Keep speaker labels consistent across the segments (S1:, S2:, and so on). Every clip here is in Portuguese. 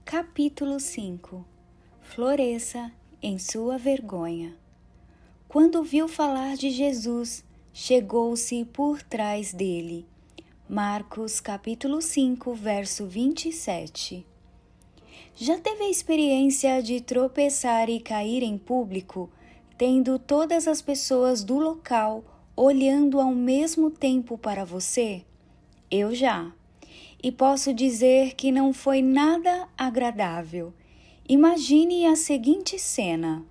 S1: Capítulo 5. Floresça em sua vergonha. Quando ouviu falar de Jesus, chegou-se por trás dele. Marcos capítulo 5, verso 27. Já teve a experiência de tropeçar e cair em público, tendo todas as pessoas do local olhando ao mesmo tempo para você? Eu já. E posso dizer que não foi nada agradável. Imagine a seguinte cena: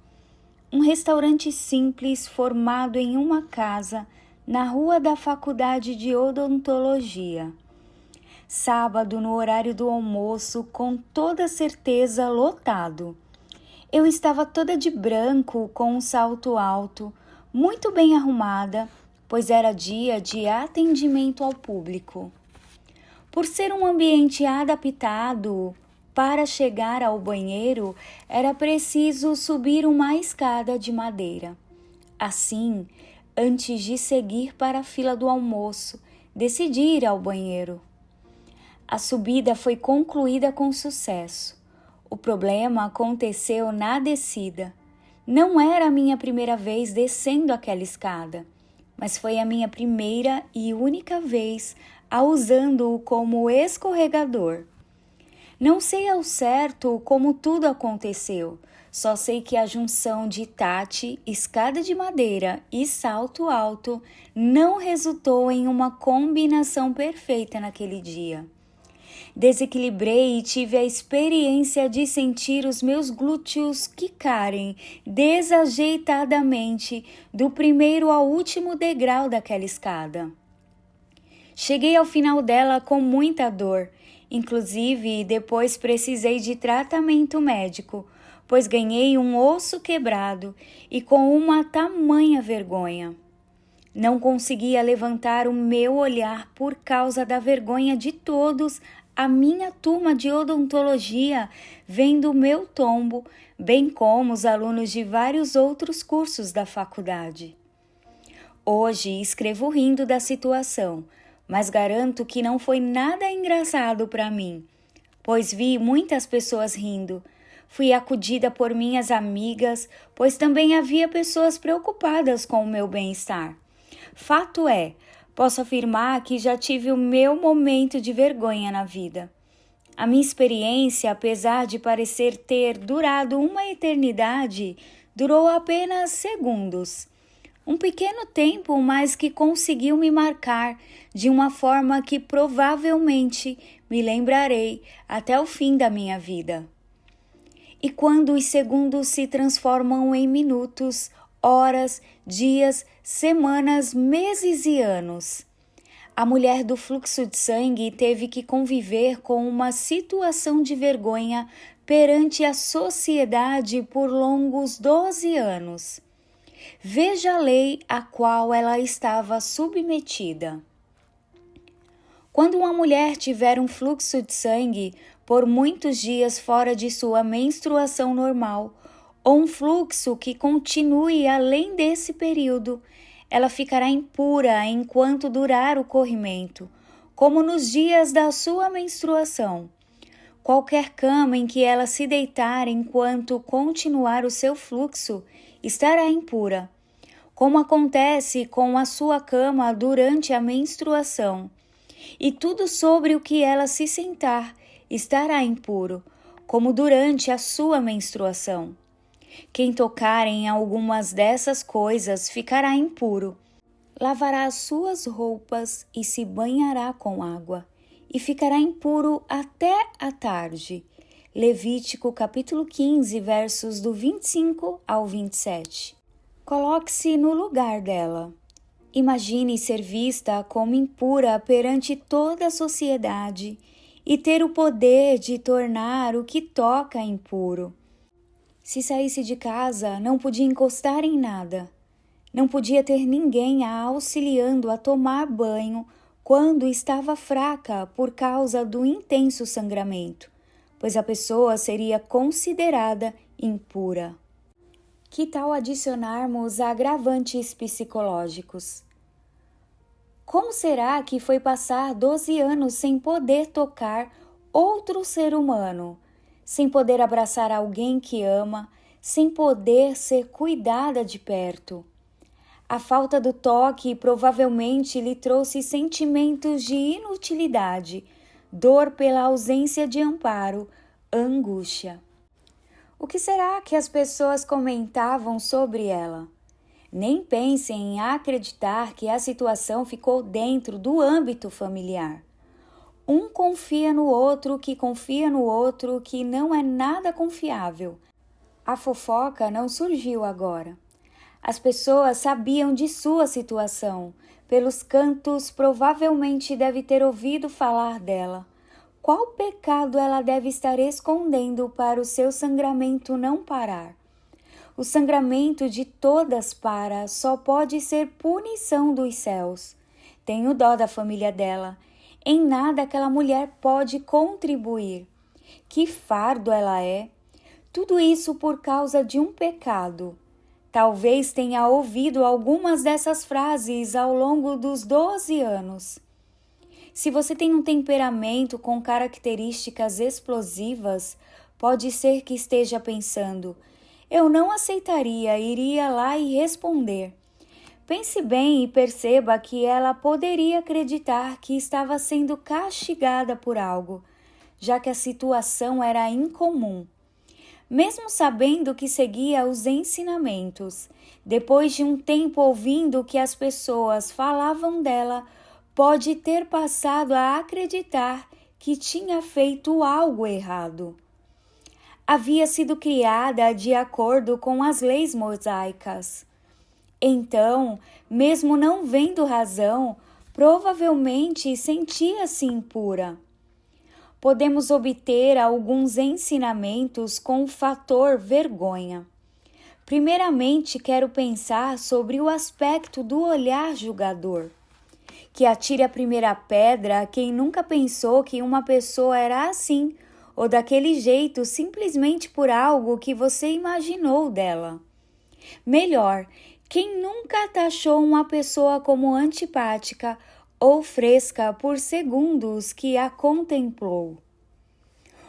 S1: um restaurante simples formado em uma casa na rua da Faculdade de Odontologia. Sábado, no horário do almoço, com toda certeza lotado. Eu estava toda de branco, com um salto alto, muito bem arrumada, pois era dia de atendimento ao público. Por ser um ambiente adaptado para chegar ao banheiro, era preciso subir uma escada de madeira. Assim, antes de seguir para a fila do almoço, decidi ir ao banheiro. A subida foi concluída com sucesso. O problema aconteceu na descida. Não era a minha primeira vez descendo aquela escada, mas foi a minha primeira e única vez usando-o como escorregador. Não sei ao certo como tudo aconteceu, só sei que a junção de Tati, escada de madeira e salto alto não resultou em uma combinação perfeita naquele dia. Desequilibrei e tive a experiência de sentir os meus glúteos quicarem desajeitadamente do primeiro ao último degrau daquela escada. Cheguei ao final dela com muita dor, inclusive depois precisei de tratamento médico, pois ganhei um osso quebrado e com uma tamanha vergonha. Não conseguia levantar o meu olhar por causa da vergonha de todos a minha turma de odontologia vendo o meu tombo, bem como os alunos de vários outros cursos da faculdade. Hoje escrevo rindo da situação, mas garanto que não foi nada engraçado para mim, pois vi muitas pessoas rindo. Fui acudida por minhas amigas, pois também havia pessoas preocupadas com o meu bem-estar. Fato é, posso afirmar que já tive o meu momento de vergonha na vida. A minha experiência, apesar de parecer ter durado uma eternidade, durou apenas segundos. Um pequeno tempo, mas que conseguiu me marcar de uma forma que provavelmente me lembrarei até o fim da minha vida. E quando os segundos se transformam em minutos, horas, dias, semanas, meses e anos. A mulher do fluxo de sangue teve que conviver com uma situação de vergonha perante a sociedade por longos 12 anos. Veja a lei a qual ela estava submetida. Quando uma mulher tiver um fluxo de sangue por muitos dias fora de sua menstruação normal, ou um fluxo que continue além desse período, ela ficará impura enquanto durar o corrimento, como nos dias da sua menstruação. Qualquer cama em que ela se deitar enquanto continuar o seu fluxo estará impura, como acontece com a sua cama durante a menstruação. E tudo sobre o que ela se sentar estará impuro, como durante a sua menstruação. Quem tocar em algumas dessas coisas ficará impuro. Lavará as suas roupas e se banhará com água, e ficará impuro até a tarde. Levítico capítulo 15, versos do 25 ao 27. Coloque-se no lugar dela. Imagine ser vista como impura perante toda a sociedade e ter o poder de tornar o que toca impuro. Se saísse de casa, não podia encostar em nada. Não podia ter ninguém a auxiliando a tomar banho quando estava fraca por causa do intenso sangramento, pois a pessoa seria considerada impura. Que tal adicionarmos agravantes psicológicos? Como será que foi passar 12 anos sem poder tocar outro ser humano, sem poder abraçar alguém que ama, sem poder ser cuidada de perto. A falta do toque provavelmente lhe trouxe sentimentos de inutilidade, dor pela ausência de amparo, angústia. O que será que as pessoas comentavam sobre ela? Nem pensem em acreditar que a situação ficou dentro do âmbito familiar. Um confia no outro, que não é nada confiável. A fofoca não surgiu agora. As pessoas sabiam de sua situação. Pelos cantos, provavelmente deve ter ouvido falar dela. Qual pecado ela deve estar escondendo para o seu sangramento não parar? O sangramento de todas para, só pode ser punição dos céus. Tenho dó da família dela. Em nada aquela mulher pode contribuir. Que fardo ela é! Tudo isso por causa de um pecado. Talvez tenha ouvido algumas dessas frases ao longo dos 12 anos. Se você tem um temperamento com características explosivas, pode ser que esteja pensando: eu não aceitaria, iria lá e responder. Pense bem e perceba que ela poderia acreditar que estava sendo castigada por algo, já que a situação era incomum. Mesmo sabendo que seguia os ensinamentos, depois de um tempo ouvindo o que as pessoas falavam dela, pode ter passado a acreditar que tinha feito algo errado. Havia sido criada de acordo com as leis mosaicas. Então, mesmo não vendo razão, provavelmente sentia-se impura. Podemos obter alguns ensinamentos com o fator vergonha. Primeiramente, quero pensar sobre o aspecto do olhar julgador. Que atire a primeira pedra a quem nunca pensou que uma pessoa era assim ou daquele jeito simplesmente por algo que você imaginou dela. Melhor, quem nunca taxou uma pessoa como antipática ou fresca por segundos que a contemplou.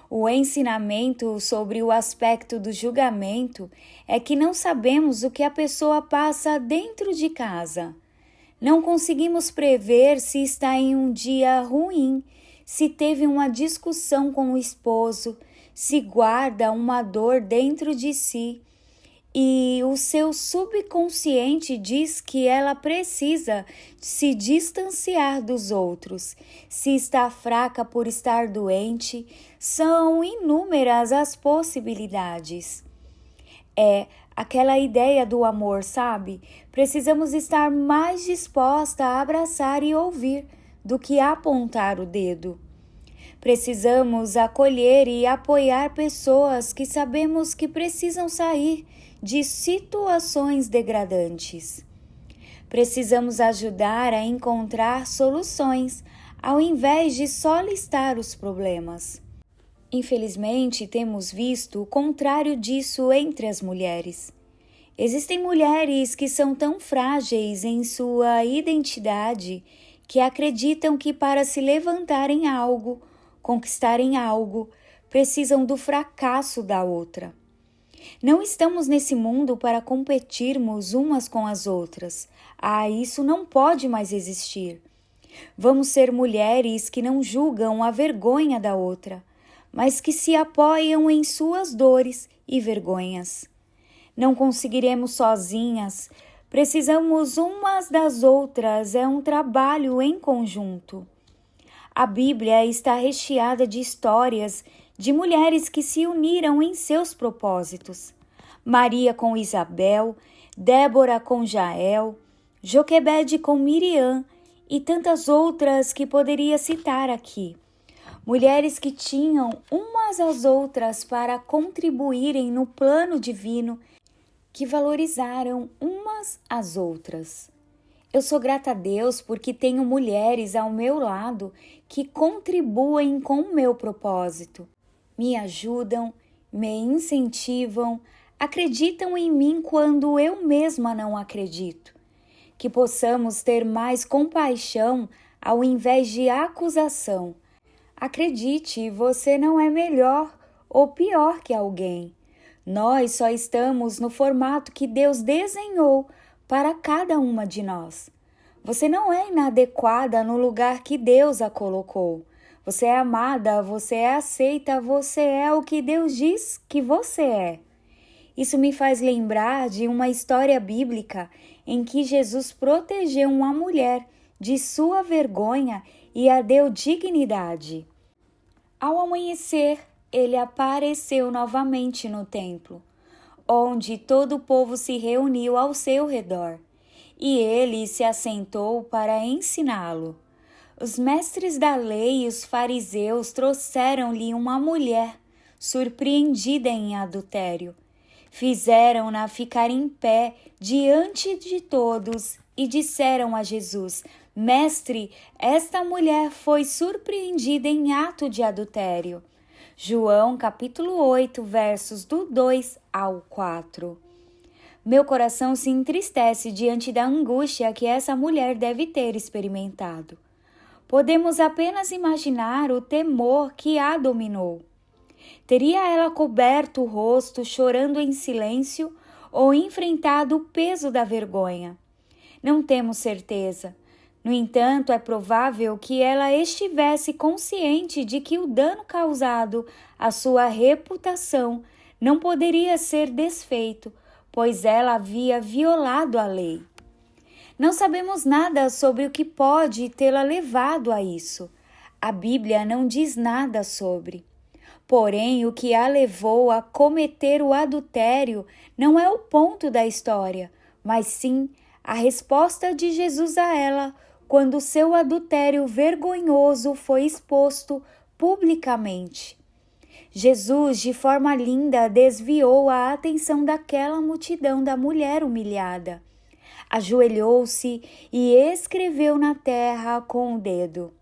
S1: O ensinamento sobre o aspecto do julgamento é que não sabemos o que a pessoa passa dentro de casa. Não conseguimos prever se está em um dia ruim, se teve uma discussão com o esposo, se guarda uma dor dentro de si. E o seu subconsciente diz que ela precisa se distanciar dos outros. Se está fraca por estar doente, são inúmeras as possibilidades. É aquela ideia do amor, sabe? Precisamos estar mais disposta a abraçar e ouvir do que apontar o dedo. Precisamos acolher e apoiar pessoas que sabemos que precisam sair de situações degradantes. Precisamos ajudar a encontrar soluções, ao invés de só listar os problemas. Infelizmente, temos visto o contrário disso entre as mulheres. Existem mulheres que são tão frágeis em sua identidade que acreditam que para se levantar em algo, conquistarem algo, precisam do fracasso da outra. Não estamos nesse mundo para competirmos umas com as outras. Isso não pode mais existir. Vamos ser mulheres que não julgam a vergonha da outra, mas que se apoiam em suas dores e vergonhas. Não conseguiremos sozinhas, precisamos umas das outras, é um trabalho em conjunto. A Bíblia está recheada de histórias de mulheres que se uniram em seus propósitos. Maria com Isabel, Débora com Jael, Joquebede com Miriam e tantas outras que poderia citar aqui. Mulheres que tinham umas às outras para contribuírem no plano divino, que valorizaram umas às outras. Eu sou grata a Deus porque tenho mulheres ao meu lado que contribuem com o meu propósito. Me ajudam, me incentivam, acreditam em mim quando eu mesma não acredito. Que possamos ter mais compaixão ao invés de acusação. Acredite, você não é melhor ou pior que alguém. Nós só estamos no formato que Deus desenhou para cada uma de nós. Você não é inadequada no lugar que Deus a colocou. Você é amada, você é aceita, você é o que Deus diz que você é. Isso me faz lembrar de uma história bíblica em que Jesus protegeu uma mulher de sua vergonha e a deu dignidade. Ao amanhecer, ele apareceu novamente no templo, onde todo o povo se reuniu ao seu redor, e ele se assentou para ensiná-lo. Os mestres da lei e os fariseus trouxeram-lhe uma mulher surpreendida em adultério. Fizeram-na ficar em pé diante de todos e disseram a Jesus: Mestre, esta mulher foi surpreendida em ato de adultério. João capítulo 8, versos do 2 ao 4. Meu coração se entristece diante da angústia que essa mulher deve ter experimentado. Podemos apenas imaginar o temor que a dominou. Teria ela coberto o rosto, chorando em silêncio, ou enfrentado o peso da vergonha? Não temos certeza. No entanto, é provável que ela estivesse consciente de que o dano causado à sua reputação não poderia ser desfeito, pois ela havia violado a lei. Não sabemos nada sobre o que pode tê-la levado a isso. A Bíblia não diz nada sobre. Porém, o que a levou a cometer o adultério não é o ponto da história, mas sim a resposta de Jesus a ela quando seu adultério vergonhoso foi exposto publicamente. Jesus, de forma linda, desviou a atenção daquela multidão da mulher humilhada. Ajoelhou-se e escreveu na terra com o dedo.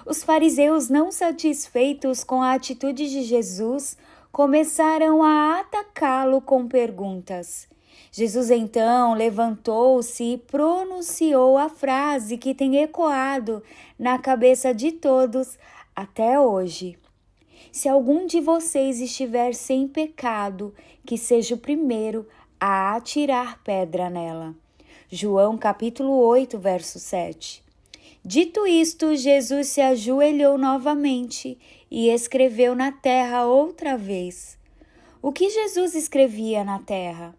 S1: Os fariseus, não satisfeitos com a atitude de Jesus, começaram a atacá-lo com perguntas. Jesus então levantou-se e pronunciou a frase que tem ecoado na cabeça de todos até hoje. Se algum de vocês estiver sem pecado, que seja o primeiro a atirar pedra nela. João capítulo 8, verso 7. Dito isto, Jesus se ajoelhou novamente e escreveu na terra outra vez. O que Jesus escrevia na terra?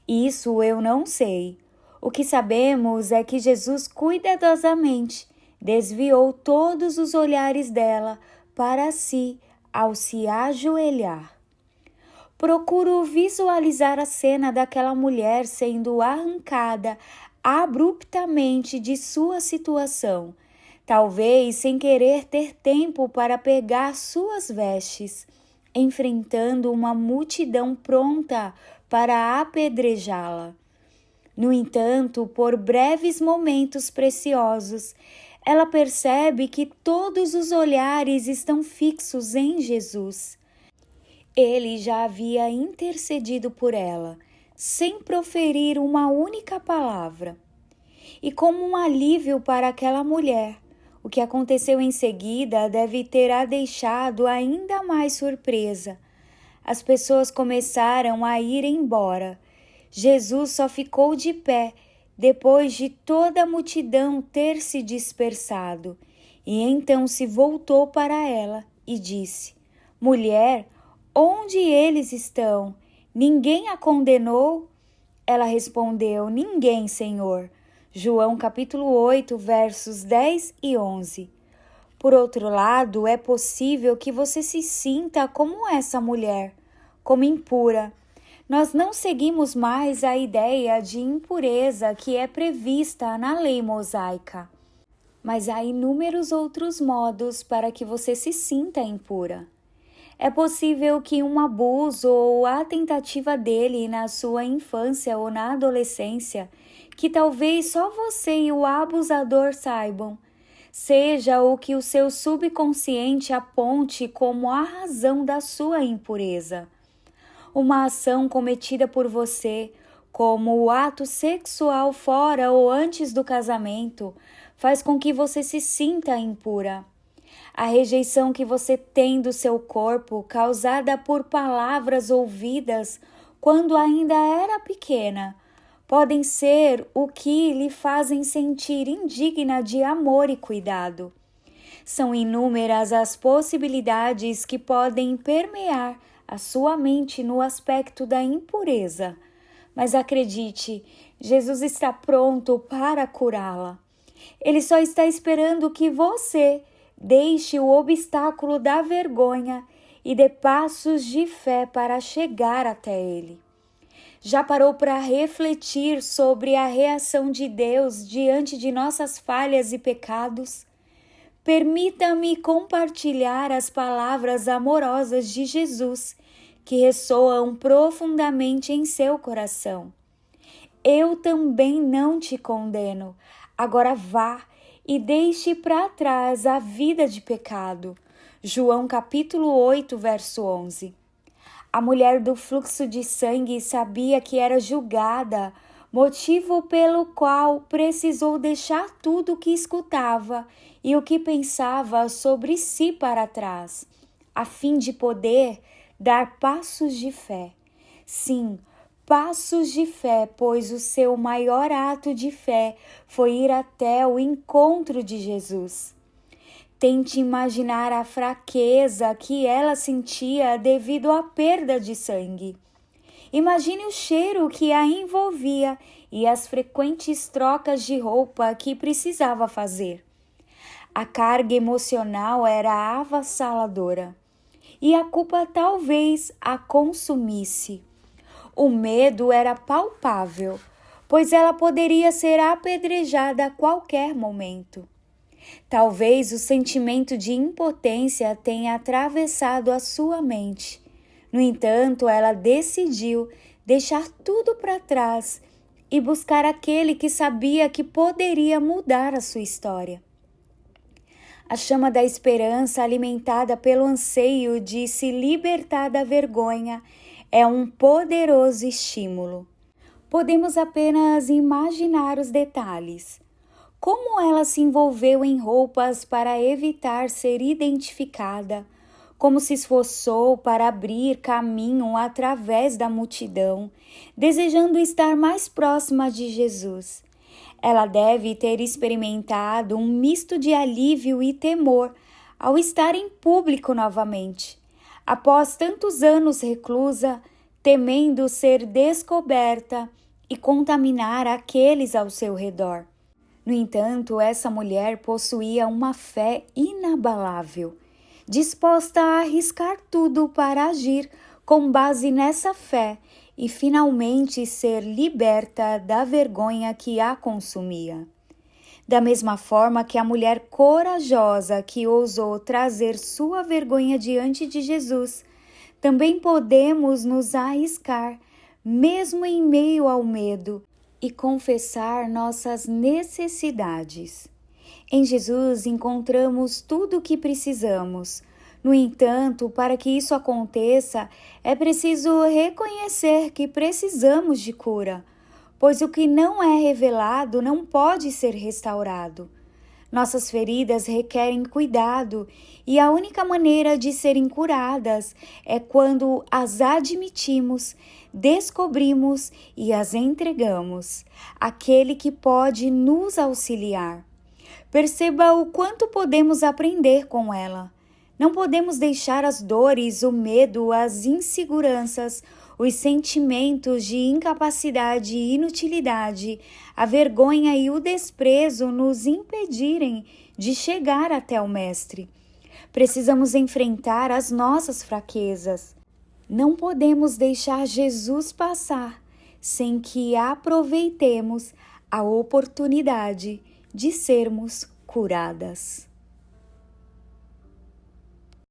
S1: Isso eu não sei. O que sabemos é que Jesus cuidadosamente desviou todos os olhares dela para si ao se ajoelhar. Procuro visualizar a cena daquela mulher sendo arrancada abruptamente de sua situação, talvez sem querer ter tempo para pegar suas vestes, enfrentando uma multidão pronta para apedrejá-la. No entanto, por breves momentos preciosos, ela percebe que todos os olhares estão fixos em Jesus. Ele já havia intercedido por ela, sem proferir uma única palavra. E como um alívio para aquela mulher, o que aconteceu em seguida deve ter a deixado ainda mais surpresa. As pessoas começaram a ir embora. Jesus só ficou de pé depois de toda a multidão ter se dispersado. E então se voltou para ela e disse: Mulher, onde eles estão? Ninguém a condenou? Ela respondeu: Ninguém, Senhor. João capítulo 8, versos 10 e 11. Por outro lado, é possível que você se sinta como essa mulher, como impura. Nós não seguimos mais a ideia de impureza que é prevista na lei mosaica, mas há inúmeros outros modos para que você se sinta impura. É possível que um abuso ou a tentativa dele na sua infância ou na adolescência, que talvez só você e o abusador saibam, seja o que o seu subconsciente aponte como a razão da sua impureza. Uma ação cometida por você, como o ato sexual fora ou antes do casamento, faz com que você se sinta impura. A rejeição que você tem do seu corpo, causada por palavras ouvidas quando ainda era pequena, podem ser o que lhe fazem sentir indigna de amor e cuidado. São inúmeras as possibilidades que podem permear a sua mente no aspecto da impureza. Mas acredite, Jesus está pronto para curá-la. Ele só está esperando que você deixe o obstáculo da vergonha e dê passos de fé para chegar até Ele. Já parou para refletir sobre a reação de Deus diante de nossas falhas e pecados? Permita-me compartilhar as palavras amorosas de Jesus, que ressoam profundamente em seu coração. Eu também não te condeno. Agora vá e deixe para trás a vida de pecado. João capítulo 8, verso 11. A mulher do fluxo de sangue sabia que era julgada, motivo pelo qual precisou deixar tudo o que escutava e o que pensava sobre si para trás, a fim de poder dar passos de fé. Sim, passos de fé, pois o seu maior ato de fé foi ir até o encontro de Jesus. Tente imaginar a fraqueza que ela sentia devido à perda de sangue. Imagine o cheiro que a envolvia e as frequentes trocas de roupa que precisava fazer. A carga emocional era avassaladora e a culpa talvez a consumisse. O medo era palpável, pois ela poderia ser apedrejada a qualquer momento. Talvez o sentimento de impotência tenha atravessado a sua mente. No entanto, ela decidiu deixar tudo para trás e buscar aquele que sabia que poderia mudar a sua história. A chama da esperança, alimentada pelo anseio de se libertar da vergonha, é um poderoso estímulo. Podemos apenas imaginar os detalhes. Como ela se envolveu em roupas para evitar ser identificada, como se esforçou para abrir caminho através da multidão, desejando estar mais próxima de Jesus. Ela deve ter experimentado um misto de alívio e temor ao estar em público novamente, após tantos anos reclusa, temendo ser descoberta e contaminar aqueles ao seu redor. No entanto, essa mulher possuía uma fé inabalável, disposta a arriscar tudo para agir com base nessa fé e finalmente ser liberta da vergonha que a consumia. Da mesma forma que a mulher corajosa que ousou trazer sua vergonha diante de Jesus, também podemos nos arriscar, mesmo em meio ao medo, e confessar nossas necessidades. Em Jesus encontramos tudo o que precisamos. No entanto, para que isso aconteça, é preciso reconhecer que precisamos de cura, pois o que não é revelado não pode ser restaurado. Nossas feridas requerem cuidado e a única maneira de serem curadas é quando as admitimos, descobrimos e as entregamos àquele que pode nos auxiliar. Perceba o quanto podemos aprender com ela. Não podemos deixar as dores, o medo, as inseguranças, os sentimentos de incapacidade e inutilidade, a vergonha e o desprezo nos impedirem de chegar até o Mestre. Precisamos enfrentar as nossas fraquezas. Não podemos deixar Jesus passar sem que aproveitemos a oportunidade de sermos curadas.